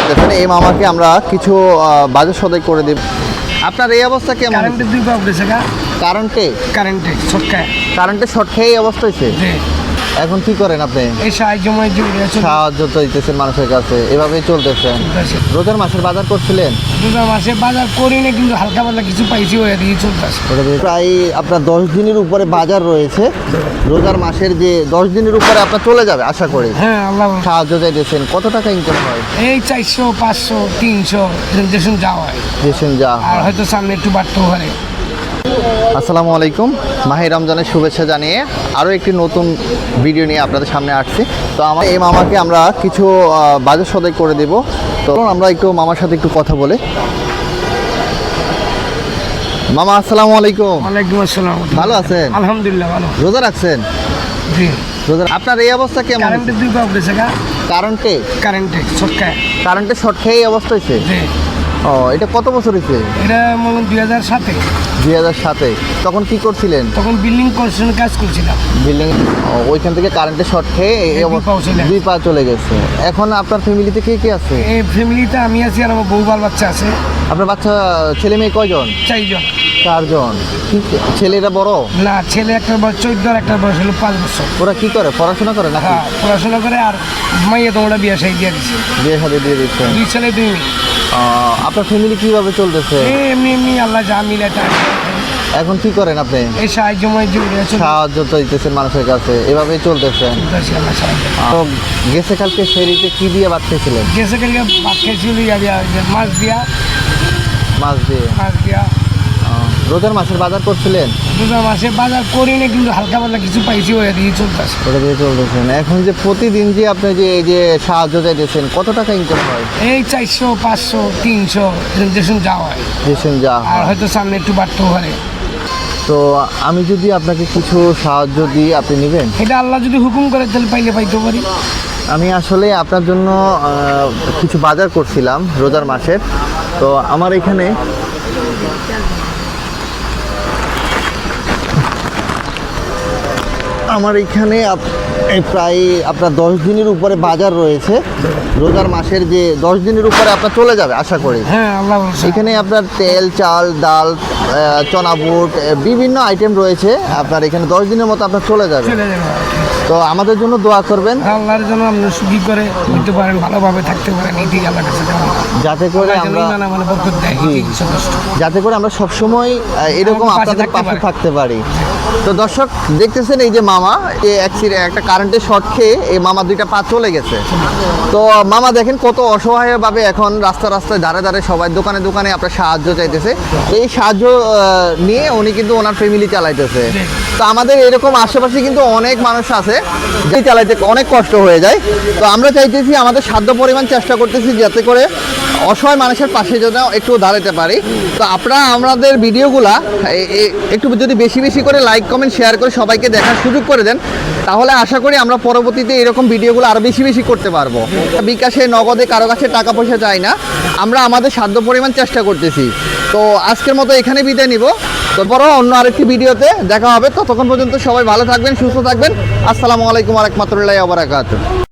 চাইতেছেন এই মামাকে আমরা কিছু বাজার সদাই করে দিব। আপনার এই অবস্থা কেমন? কারেন্টের দুই পাপ গেছে গা। কারেন্টে শর্ট খেয়ে এই অবস্থা হয়েছে। এখন কি করেন আপনি? এই সাহায্য চাইতেছেন মানুষের কাছে, এভাবেই চলতেছেন। রোজার মাসের বাজার করছিলেন? রোজার মাসে বাজার করি না, কিন্তু হালকা পাতলা কিছু পাইছি, ওই দিয়ে চলতেছে। প্রায় আপনার 10 দিনের উপরে বাজার রয়েছে। রোজার মাসের যে 10 দিনের উপরে আপনার চলে যাবে আশা করি। হ্যাঁ, আল্লাহ সাহায্য চাইতেছেন। কত টাকা ইনকাম হয়? এই 400, 500, 300 যেসব যা হয়, আর হয়তো সামনে একটু বাড়তেও পারে। আসসালামু আলাইকুম, মাহে রমজানের শুভেচ্ছা জানিয়ে আরও একটি নতুন ভিডিও নিয়ে আপনাদের সামনে আসছি। তো এই মামাকে আমরা কিছু বাজার সদাই করে দেব। তো আমরা একটু মামার সাথে একটু কথা বলে। মামা আসসালামু আলাইকুম। ওয়ালাইকুম আসসালাম। ভালো আছেন? আলহামদুলিল্লাহ ভালো। রোজা রাখছেন? জি। রোজা। আপনার এই অবস্থা কেমন? কারেন্টের দুই পাপ গেছে গা। কারেন্টে শর্ট খেয়ে এই অবস্থা হয়েছে। ও, এটা কত বছর হয়েছে? এটা মনে 2007-এ। 2007-এ। তখন কি করছিলেন? তখন বিল্ডিং কনস্ট্রাকশন কাজ করছিলাম। বিল্ডিং, ওইখান থেকে কারেন্টে শর্ট খেয়ে এই অবস্থা, 2 পা চলে গেছে। এখন আপনার ফ্যামিলিতে কে কে আছে? এই ফ্যামিলিতে আমি আছি আর আমার বউ বাচ্চা আছে। আপনার বাচ্চা ছেলে মেয়ে কয়জন? 4 জন। ছেলেরা বড়? না, ছেলে একটা বয়স 14 আর একটা বয়স হলো 5 বছর। ওরা কি করে? পড়াশোনা করে না? হ্যাঁ, পড়াশোনা করে। আর মাইয়া তোমরা বিয়ে শাদী দিয়ে দিচ্ছে। বিয়ে শাদী দিয়ে দিচ্ছে। 2 ছেলে 2 মেয়ে। আপনার ফ্যামিলি কিভাবে চলতেছে? এমনি আল্লাহ যা মিলে তাই। এখন কি করেন আপনি? এই সাহায্য চাইতেছেন মানুষের কাছে, এভাবেই চলতেছেন। তো গেছে কালকে ফেরিতে কি দিয়ে ভাত খেয়েছিলেন? গেছে কালকে ভাত খেয়েছিল মাছ দিয়া। রোজার মাসের বাজার করছিলেন? রোজার মাসে বাজার করি না, কিন্তু হালকা পাতলা কিছু পাইছি, ওই দিয়ে চলতেছে। ওটা দিয়ে চলতেছেন। এখন যে প্রতিদিন যে আপনি যে এই যে সাহায্য চাইতেছেন, কত টাকা ইনকাম হয়? এই 400, 500, 300 যেসব যা হয়, আর হয়তো সামনে একটু বাড়তেও পারে। তো আমি যদি আপনাকে কিছু সাহায্য দিই, আপনি নেবেন? এটা আল্লাহ যদি হুকুম করে তাহলে পাইতে পারি। আমি আসলে আপনার জন্য কিছু বাজার করছিলাম রোজার মাসের। তো আমার এখানে প্রায় আপনার 10 দিনের উপরে বাজার রয়েছে। রোজার মাসের যে 10 দিনের উপরে আপনার চলে যাবে আশা করি। হ্যাঁ, আল্লাহ। এখানে আপনার তেল, চাল, ডাল, চনা বুট, বিভিন্ন আইটেম রয়েছে। আপনার এখানে 10 দিনের মতো আপনার চলে যাবে। তো আমাদের জন্য দোয়া করবেন, আল্লাহর জন্য আপনি সুখী করে নিতে পারেন, ভালোভাবে থাকতে পারেন, এটাই আল্লাহর কাছে যাতে করে আমরা সবসময় এরকম আপনাদের পাশে থাকতে পারি। তো দর্শক দেখতেছেন, এই যে মামা একটা কারেন্টের শর্ট খেয়ে এই মামা 2টা পা চলে গেছে। তো মামা দেখেন কত অসহায়ভাবে এখন রাস্তায় ধারে সবাই দোকানে আপনার সাহায্য চাইতেছে। তো এই সাহায্য নিয়ে উনি কিন্তু ওনার ফ্যামিলি চালাইতেছে। তো আমাদের এরকম আশেপাশে কিন্তু অনেক মানুষ আছে যে চালাইতে অনেক কষ্ট হয়ে যায়। তো আমরা চাইতেছি, আমাদের সাধ্য পরিমাণ চেষ্টা করতেছি যাতে করে অসহায় মানুষের পাশে যেন একটু দাঁড়াতে পারি। তো আপনারা আমাদের ভিডিওগুলা একটু যদি বেশি করে লাইক, কমেন্ট, শেয়ার করে সবাইকে দেখার সুযোগ করে দেন, তাহলে আশা করি আমরা পরবর্তীতে এরকম ভিডিওগুলো আরও বেশি করতে পারবো। বিকাশে, নগদে কারো কাছে টাকা পয়সা চাই না, আমরা আমাদের সাধ্য পরিমাণ চেষ্টা করতেছি। তো আজকের মতো এখানে বিদায় নিব। তারপরও অন্য আরেকটি ভিডিওতে দেখা হবে। ততক্ষণ পর্যন্ত সবাই ভালো থাকবেন, সুস্থ থাকবেন। আসসালামু আলাইকুম ওয়া রাহমাতুল্লাহি ওয়া বারাকাতুহু।